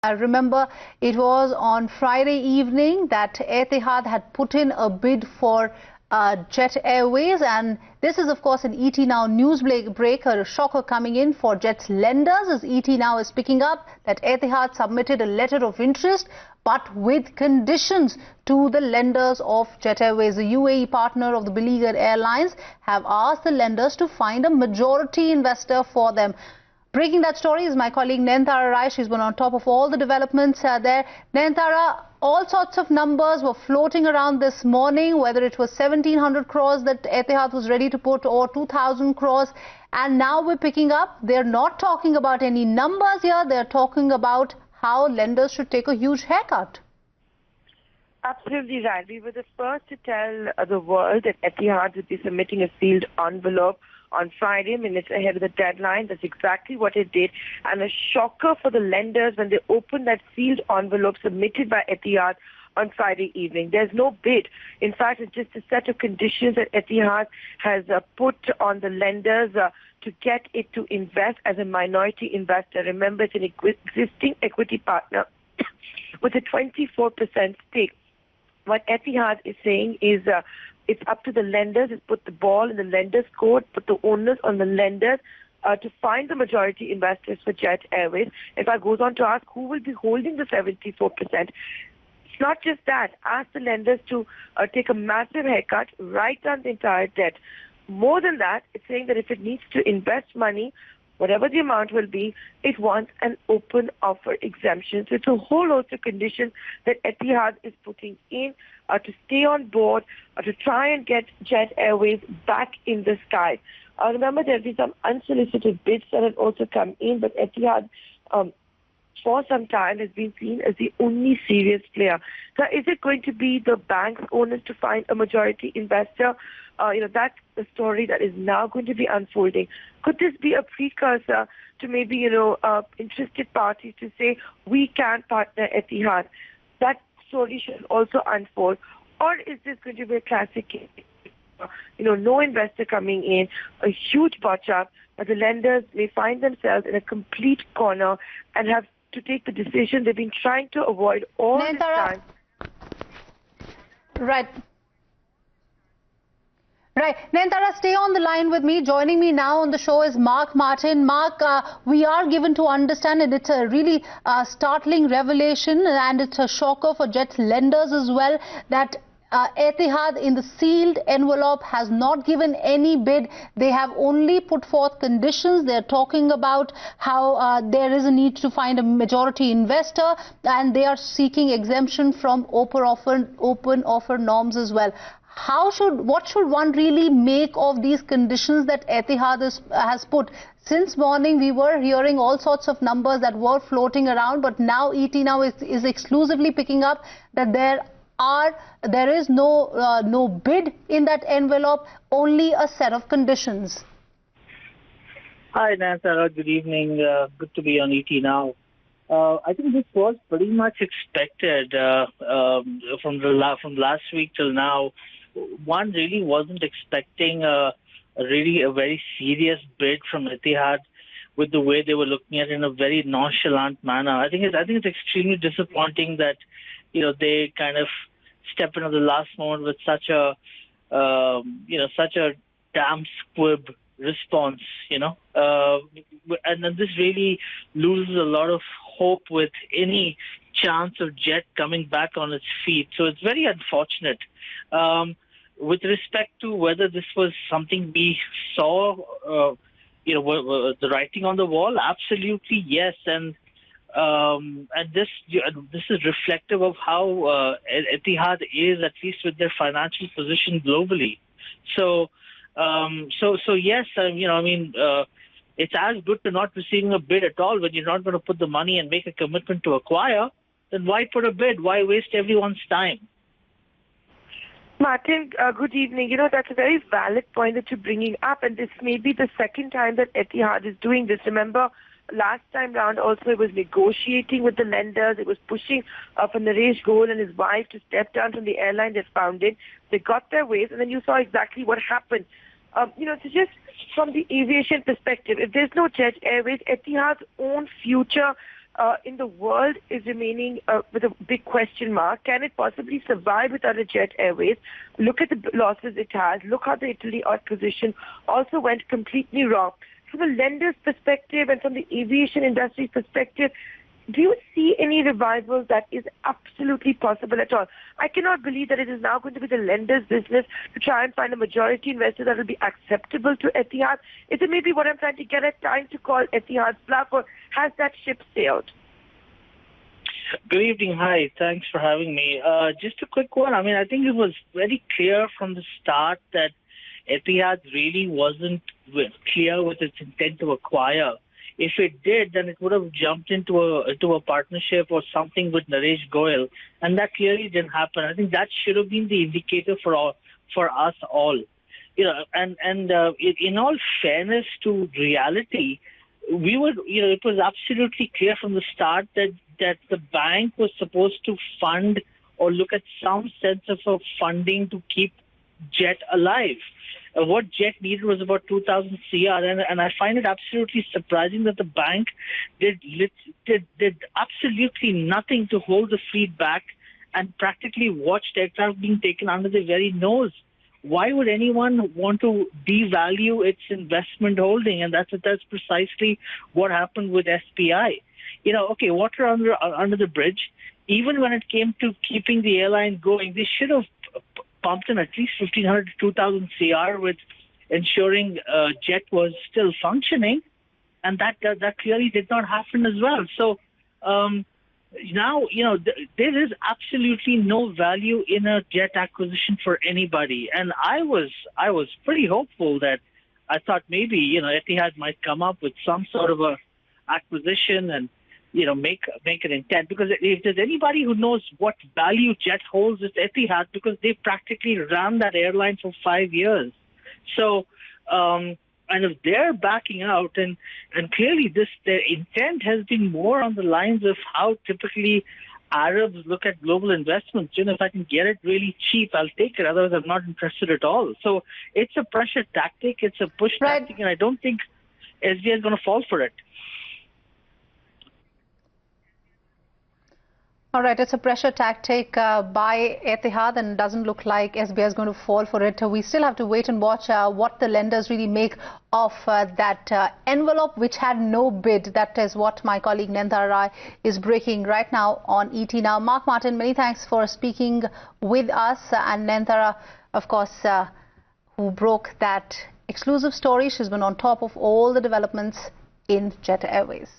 I remember it was on Friday evening that Etihad had put in a bid for Jet Airways, and this is of course an ET Now news break, a shocker coming in for Jet's lenders, as ET Now is picking up that Etihad submitted a letter of interest but with conditions to the lenders of Jet Airways. The UAE partner of the beleaguered airlines have asked the lenders to find a majority investor for them. Breaking that story is my colleague Nayantara Rai. She's been on top of all the developments there. Nayantara, all sorts of numbers were floating around this morning, whether it was 1,700 crores that Etihad was ready to put or 2,000 crores. And now we're picking up, they're not talking about any numbers here. They're talking about how lenders should take a huge haircut. Absolutely right. We were the first to tell the world that Etihad would be submitting a sealed envelope on Friday, minutes ahead of the deadline. That's exactly what it did. And a shocker for the lenders when they opened that sealed envelope submitted by Etihad on Friday evening. There's no bid. In fact, it's just a set of conditions that Etihad has put on the lenders to get it to invest as a minority investor. Remember, it's an existing equity partner with a 24% stake. What Etihad is saying is it's up to the lenders. It's put the ball in the lenders' court, put the onus on the lenders to find the majority investors for Jet Airways. In fact, goes on to ask who will be holding the 74%. It's not just that. Ask the lenders to take a massive haircut, write down the entire debt. More than that, it's saying that if it needs to invest money, whatever the amount will be, it wants an open offer exemption. So it's a whole host of conditions that Etihad is putting in to stay on board, to try and get Jet Airways back in the sky. Remember, there have been some unsolicited bids that have also come in, but Etihad for some time has been seen as the only serious player. So is it going to be the bank's owners to find a majority investor? That's the story that is now going to be unfolding. Could this be a precursor to maybe, interested parties to say, we can partner Etihad? That story should also unfold. Or is this going to be a classic case? No investor coming in, a huge botch-up, but the lenders may find themselves in a complete corner and have to take the decision they've been trying to avoid all this time. Right. Nayantara, stay on the line with me. Joining me now on the show is Mark Martin. Mark, we are given to understand that it's a really startling revelation, and it's a shocker for Jet's lenders as well, that Etihad in the sealed envelope has not given any bid. They have only put forth conditions. They're talking about how there is a need to find a majority investor, and they are seeking exemption from open offer norms as well. What should one really make of these conditions that Etihad has put? Since morning, we were hearing all sorts of numbers that were floating around, but now ET Now is exclusively picking up that there is no bid in that envelope, only a set of conditions. Hi, Nayantara. Good evening. Good to be on ET Now. I think this was pretty much expected from last week till now. One really wasn't expecting a very serious bid from Etihad with the way they were looking at it in a very nonchalant manner. I think it's extremely disappointing that they kind of step into the last moment with such a damn squib response. And then this really loses a lot of hope with any chance of Jet coming back on its feet. So it's very unfortunate. With respect to whether this was something we saw, the writing on the wall, absolutely yes. And this is reflective of how Etihad is, at least with their financial position globally. So yes, it's as good to not receiving a bid at all when you're not going to put the money and make a commitment to acquire. Then why put a bid? Why waste everyone's time? Martin, good evening. That's a very valid point that you're bringing up, and this may be the second time that Etihad is doing this. Remember, last time round also it was negotiating with the lenders. It was pushing for Naresh Goel and his wife to step down from the airline they founded. They got their ways, and then you saw exactly what happened. So just from the aviation perspective, if there's no Jet Airways, Etihad's own future in the world is remaining with a big question mark. Can it possibly survive without a Jet Airways? Look at the losses it has. Look how the Italy acquisition also went completely wrong. From a lender's perspective and from the aviation industry perspective, do you see any revival that is absolutely possible at all? I cannot believe that it is now going to be the lender's business to try and find a majority investor that will be acceptable to Etihad. Is it maybe what I'm trying to get at, time to call Etihad's bluff, or has that ship sailed? Good evening. Hi. Thanks for having me. Just a quick one. I mean, I think it was very clear from the start that Etihad really wasn't clear with its intent to acquire. If it did, then it would have jumped into a partnership or something with Naresh Goyal, and that clearly didn't happen. I think that should have been the indicator for us all. You know, and in all fairness to reality, we would, you know, it was absolutely clear from the start that the bank was supposed to fund or look at some sense of funding to keep Jet alive. What Jet needed was about 2,000 CR, and I find it absolutely surprising that the bank did absolutely nothing to hold the fleet back and practically watched aircraft being taken under their very nose. Why would anyone want to devalue its investment holding? And that's precisely what happened with SPI. You know, okay, water under the bridge. Even when it came to keeping the airline going, they should have pumped in at least 1,500 to 2,000 CR with ensuring Jet was still functioning, and that clearly did not happen as well. So now, you know, there is absolutely no value in a Jet acquisition for anybody, and I was pretty hopeful that I thought maybe, you know, Etihad might come up with some sort of a acquisition and, you know, make an intent, because if there's anybody who knows what value Jet holds, it's Etihad, because they practically ran that airline for 5 years. So, and if they're backing out, and clearly their intent has been more on the lines of how typically Arabs look at global investments. You know, if I can get it really cheap, I'll take it. Otherwise, I'm not interested at all. So it's a pressure tactic. It's a push tactic, and I don't think SBI is going to fall for it. All right, it's a pressure tactic by Etihad, and it doesn't look like SBI is going to fall for it. We still have to wait and watch what the lenders really make of that envelope which had no bid. That is what my colleague Nandhara Rai is breaking right now on ET Now. Mark Martin, many thanks for speaking with us, and Nandhara, of course, who broke that exclusive story. She's been on top of all the developments in Jet Airways.